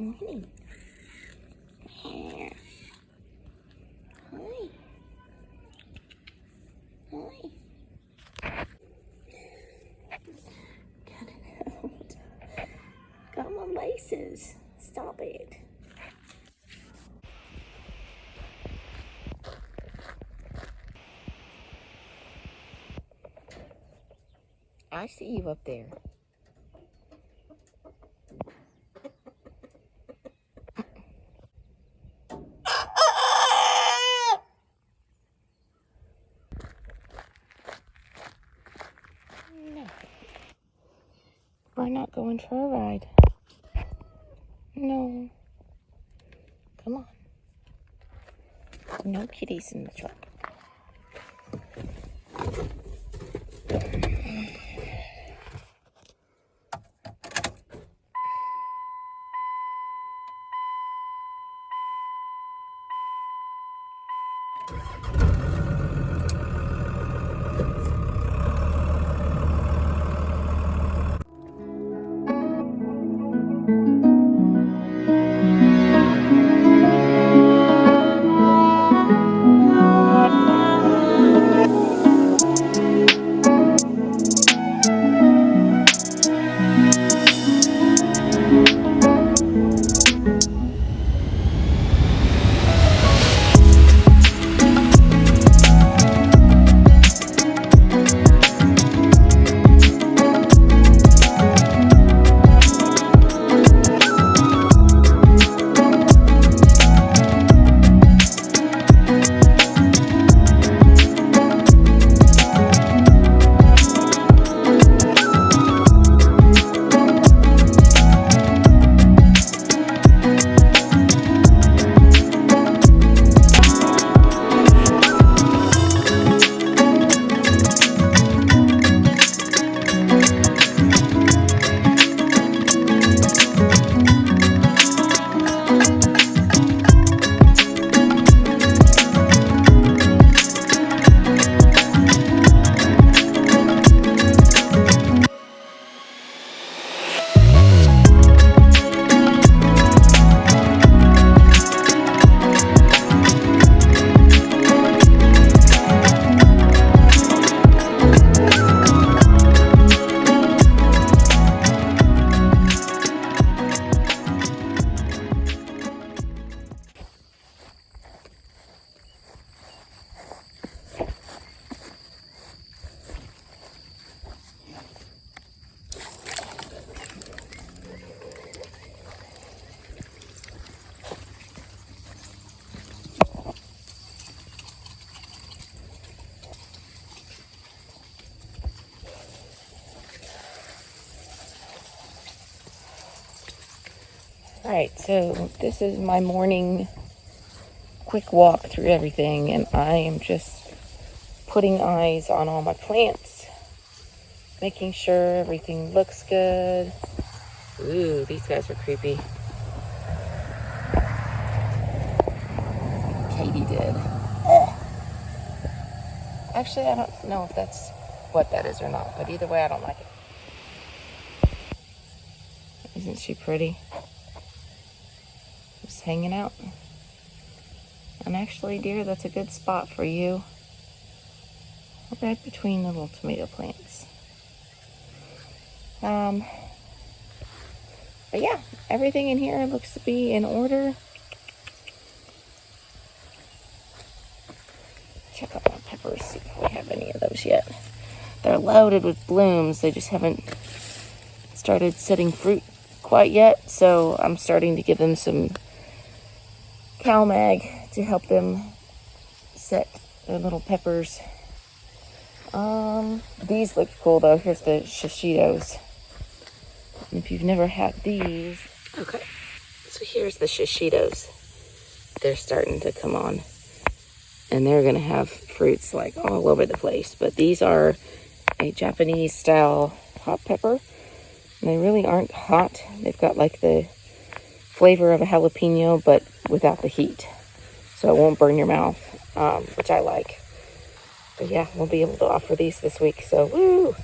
morning. Hi. Hi. Got it out. Got my laces. Stop it. I see you up there. No. We're not going for a ride. No. Come on. No kitties in the truck. Alright, so this is my morning quick walk through everything, and I am just putting eyes on all my plants, making sure everything looks good. Ooh, these guys are creepy. Katie did. Actually, I don't know if that's what that is or not, but either way, I don't like it. Isn't she pretty? Just hanging out. And actually, dear, that's a good spot for you. Right between the little tomato plants. But yeah, everything in here looks to be in order. Check out my peppers, see if we have any of those yet. They're loaded with blooms. They just haven't started setting fruit quite yet. So I'm starting to give them some CalMag to help them set their little peppers. These look cool though. Here's the shishitos. And if you've never had these, okay. So here's the shishitos. They're starting to come on. And they're gonna have fruits like all over the place. But these are a Japanese style hot pepper. And they really aren't hot. They've got like the flavor of a jalapeno, but without the heat. So it won't burn your mouth, which I like. But yeah, we'll be able to offer these this week, so woo!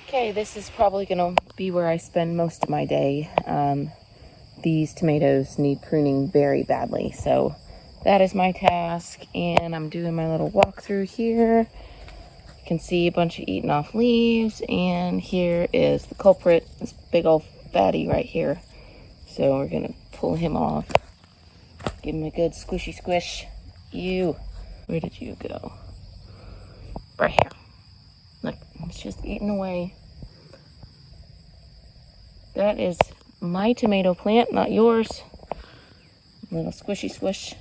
Okay, this is probably gonna be where I spend most of my day. these tomatoes need pruning very badly. So that is my task, and I'm doing my little walkthrough here. You can see a bunch of eaten off leaves, and here is the culprit, this big old fatty right here. So we're gonna pull him off, give him a good squishy squish. You, where did you go? Right here. Look, it's just eating away. That is my tomato plant, not yours. A little squishy squish.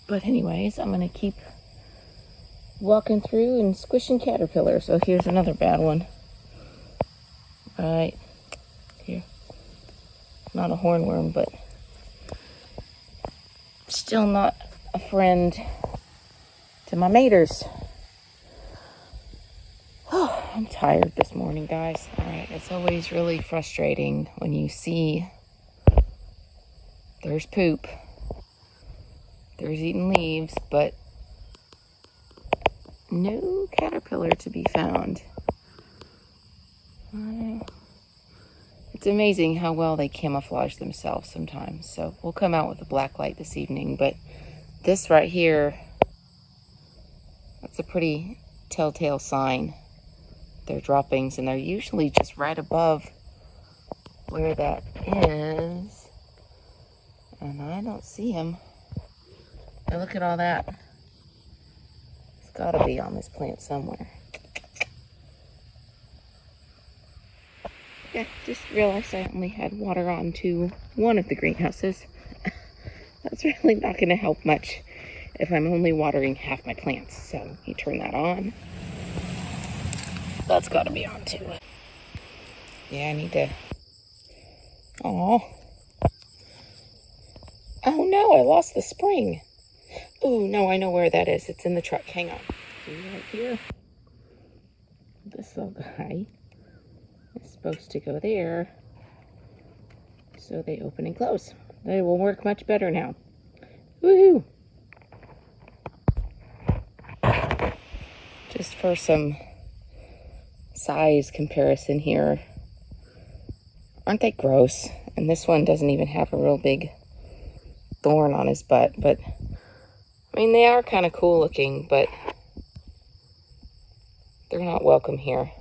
But anyways, I'm gonna keep walking through and squishing caterpillars. So here's another bad one. Right here. Not a hornworm, but still not a friend to my maters. Oh, I'm tired this morning, guys. All right, it's always really frustrating when you see there's poop, there's eaten leaves, but no caterpillar to be found. It's amazing how well they camouflage themselves sometimes. So we'll come out with a black light this evening, but this right here, that's a pretty telltale sign. They're droppings, and they're usually just right above where that is. And I don't see them. Now look at all that. It's gotta be on this plant somewhere. Yeah, just realized I only had water on to one of the greenhouses. That's really not gonna help much if I'm only watering half my plants. So you turn that on. That's gotta be on too. Yeah, I need to. Oh no, I lost the spring. Oh no, I know where that is. It's in the truck. Hang on. Right here. This little guy is supposed to go there. So they open and close. They will work much better now. Woohoo! Just for some size comparison here. Aren't they gross? And this one doesn't even have a real big thorn on his butt, but I mean, they are kind of cool looking, but they're not welcome here.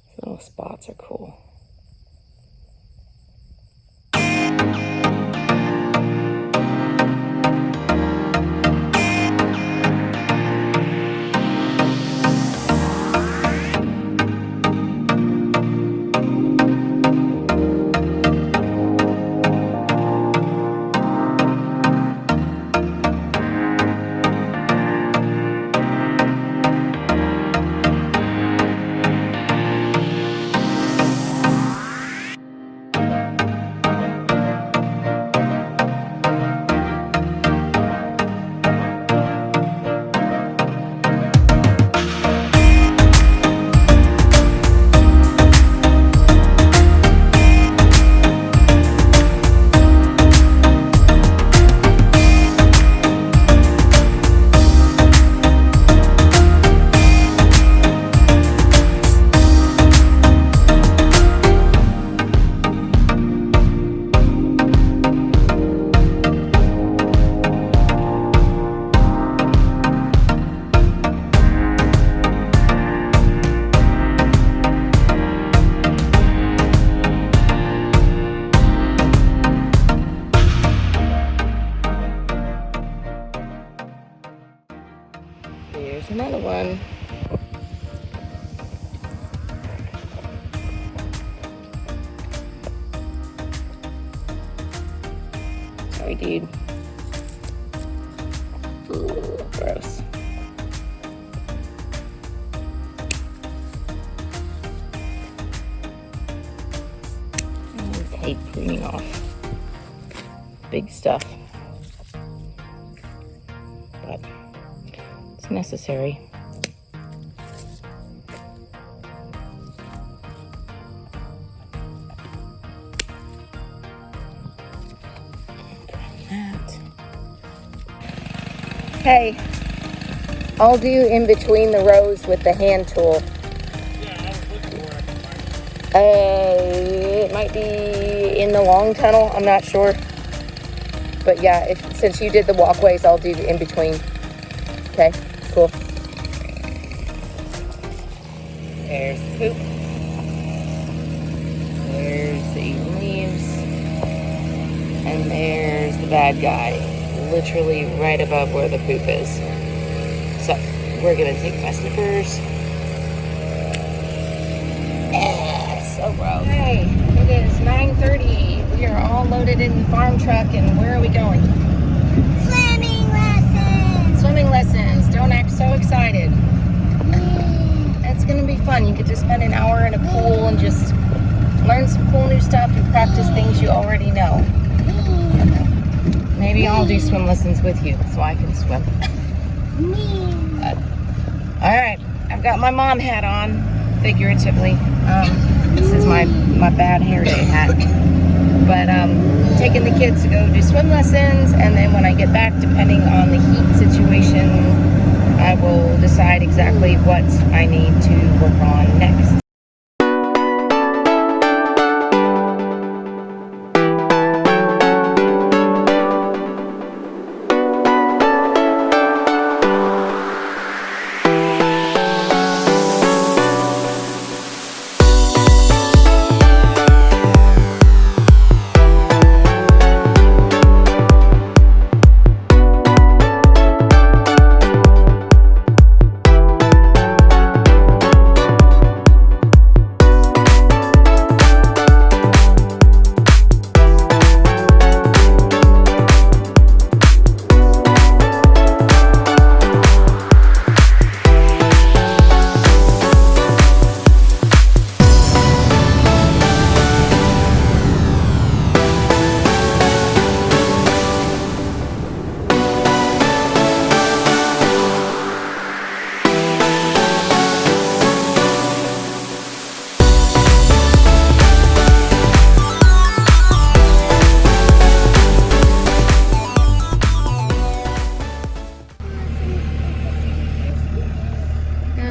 These little spots are cool. Here's another one. Sorry, dude. Ooh, gross. I hate pruning off big stuff, but it's necessary. Hey, I'll do in between the rows with the hand tool. It might be in the long tunnel, I'm not sure. But yeah, since you did the walkways, I'll do in between. Okay, cool. There's the poop. There's the eaten leaves. And there's the bad guy, literally right above where the poop is. So, we're gonna take my slippers. So gross. Hey, it is 9:30. We are all loaded in the farm truck, and where are we going? Swimming lessons. Swimming lessons. Don't act so excited. It's gonna be fun. You get to spend an hour in a pool and just learn some cool new stuff and practice things you already know. Maybe I'll do swim lessons with you so I can swim. All right, I've got my mom hat on, figuratively. This is my bad hair day hat. But taking the kids to go do swim lessons, and then when I get back, depending on the heat situation, I will decide exactly what I need to work on next.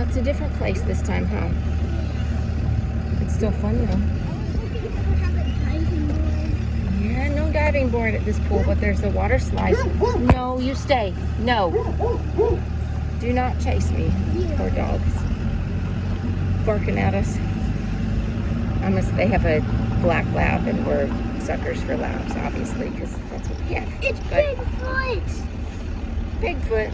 It's a different place this time, huh? It's still fun though. Yeah, no diving board at this pool, but there's the water slide. No, you stay. No. Do not chase me. Poor dogs. Barking at us. They have a black lab, and we're suckers for labs, obviously, because that's what we have. It's Bigfoot. Bigfoot.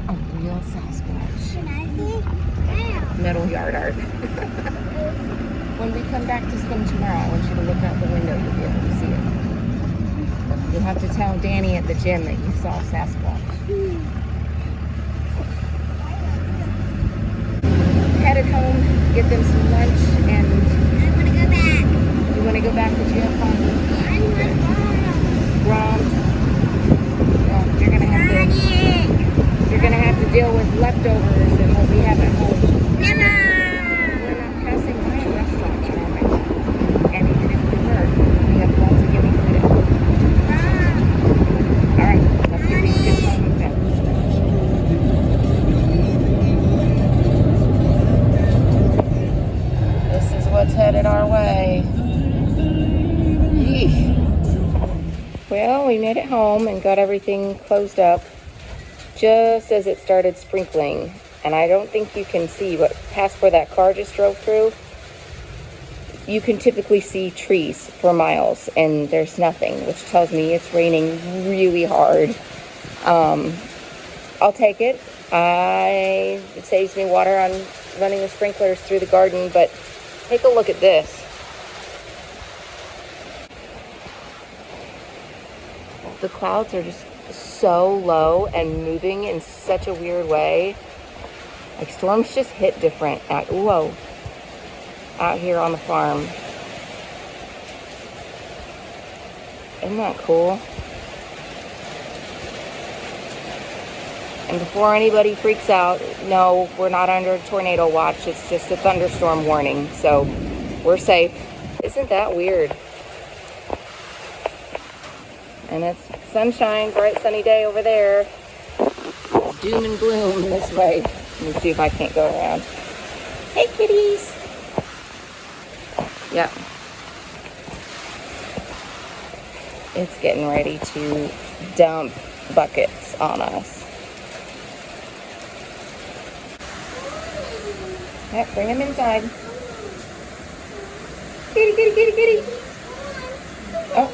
A real Sasquatch. Can I see? Yeah. Metal yard art. When we come back to swim tomorrow, I want you to look out the window. You'll be able to see it. You'll have to tell Danny at the gym that you saw Sasquatch. Headed home, get them some lunch, and I want to go back. you want to go back? Did you have fun? I want Roms? Well, you're gonna have to deal with leftovers and what we have at home. We're not passing by a restaurant in our way. And even if we were, we have lots of yummy food at home. All right, let's get these kids home and fed. This is what's headed our way. Yeesh. Well, we made it home and got everything closed up just as it started sprinkling. And I don't think you can see, but past where that car just drove through, you can typically see trees for miles, and there's nothing, which tells me it's raining really hard. I'll take it. It saves me water on running the sprinklers through the garden, but take a look at this. The clouds are just so low and moving in such a weird way. Like storms just hit different out here on the farm. Isn't that cool? And before anybody freaks out, no, we're not under a tornado watch. It's just a thunderstorm warning. So we're safe. Isn't that weird? And it's sunshine, bright sunny day over there. doom and gloom this way. Let me see if I can't go around. Hey, kitties. Yep. It's getting ready to dump buckets on us. Yep, bring them inside. Kitty, kitty, kitty, kitty. Oh,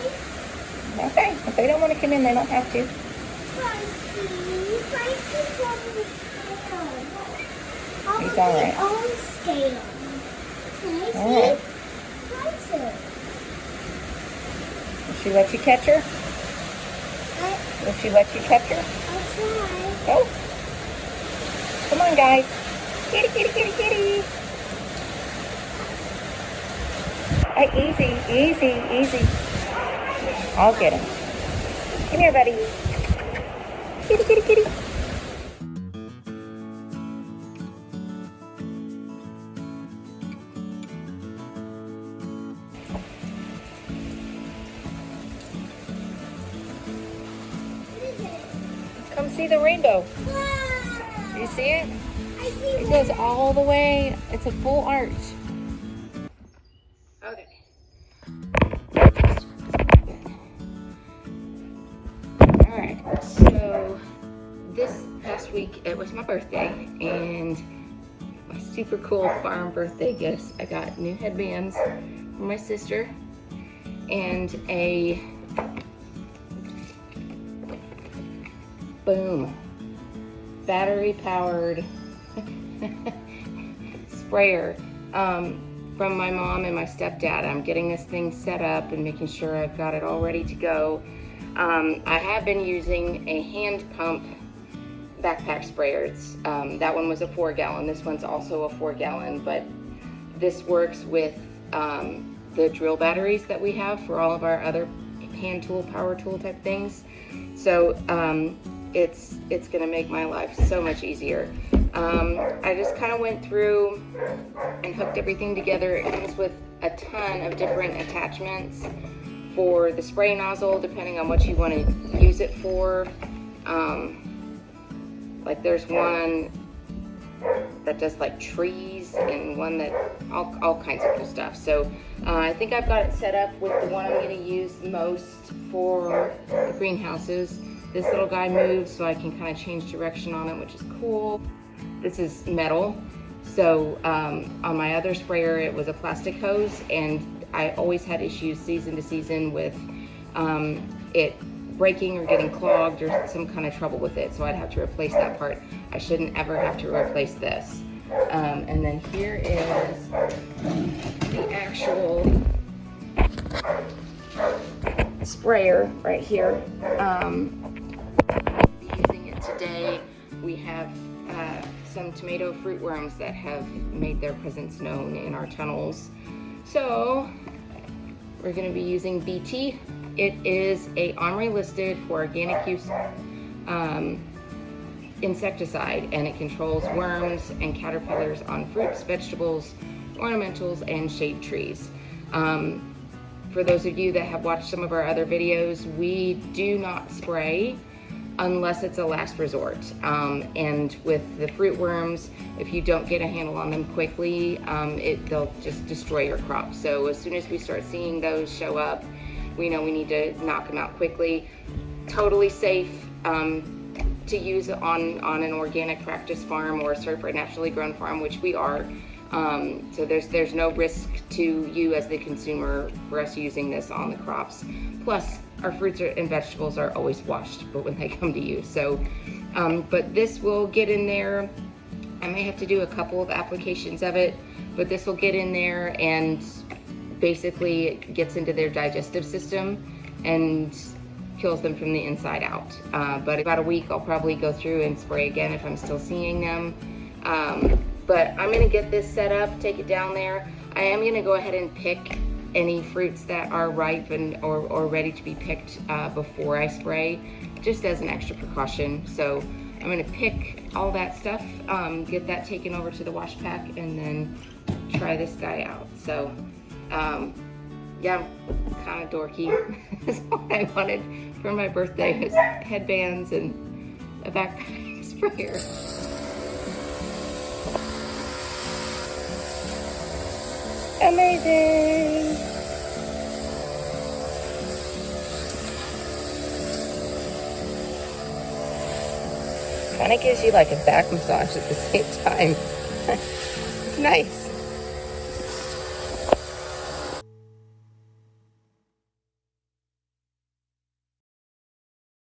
okay. If they don't want to come in, they don't have to. He's all right. All right. Will she let you catch her? Will she let you catch her? Go. Come on, guys. Kitty, kitty, kitty, kitty. Hey, easy, easy, easy. I'll get him. Come here, buddy. Kitty, kitty, kitty. Come see the rainbow. Do you see it? It goes all the way. It's a full arch. Okay. Alright, so this past week it was my birthday, and my super cool farm birthday gifts. I got new headbands for my sister and a boom battery powered sprayer from my mom and my stepdad. I'm getting this thing set up and making sure I've got it all ready to go. I have been using a hand pump backpack sprayer. That one was a 4-gallon. This one's also a 4-gallon, but this works with the drill batteries that we have for all of our other hand tool, power tool type things. So it's gonna make my life so much easier. I just kind of went through and hooked everything together. It comes with a ton of different attachments for the spray nozzle, depending on what you want to use it for. Like there's one that does like trees, and one that all kinds of cool stuff. So I think I've got it set up with the one I'm going to use most for the greenhouses. This little guy moves so I can kind of change direction on it, which is cool. This is metal. So on my other sprayer, it was a plastic hose, and I always had issues season to season with it breaking or getting clogged or some kind of trouble with it. So I'd have to replace that part. I shouldn't ever have to replace this. And then here is the actual sprayer right here. Using it today. We have some tomato fruit worms that have made their presence known in our tunnels. So we're going to be using BT. It is a OMRI listed for organic use insecticide, and it controls worms and caterpillars on fruits, vegetables, ornamentals, and shade trees. For those of you that have watched some of our other videos, we do not spray unless it's a last resort. And with the fruit worms, if you don't get a handle on them quickly, they'll just destroy your crop. So as soon as we start seeing those show up, we know we need to knock them out quickly. Totally safe to use on an organic practice farm or a certified naturally grown farm, which we are. So there's no risk to you as the consumer for us using this on the crops. Plus, our fruits and vegetables are always washed, but when they come to you. So, but this will get in there. I may have to do a couple of applications of it, but this will get in there and basically it gets into their digestive system and kills them from the inside out. But about a week, I'll probably go through and spray again if I'm still seeing them. But I'm gonna get this set up, take it down there. I am gonna go ahead and pick any fruits that are ripe or ready to be picked before I spray, just as an extra precaution. So I'm gonna pick all that stuff, get that taken over to the wash pack, and then try this guy out. So yeah, I'm kind of dorky. That's what I wanted for my birthday, is headbands and a backpack right here. Amazing. Kind of gives you like a back massage at the same time. It's nice.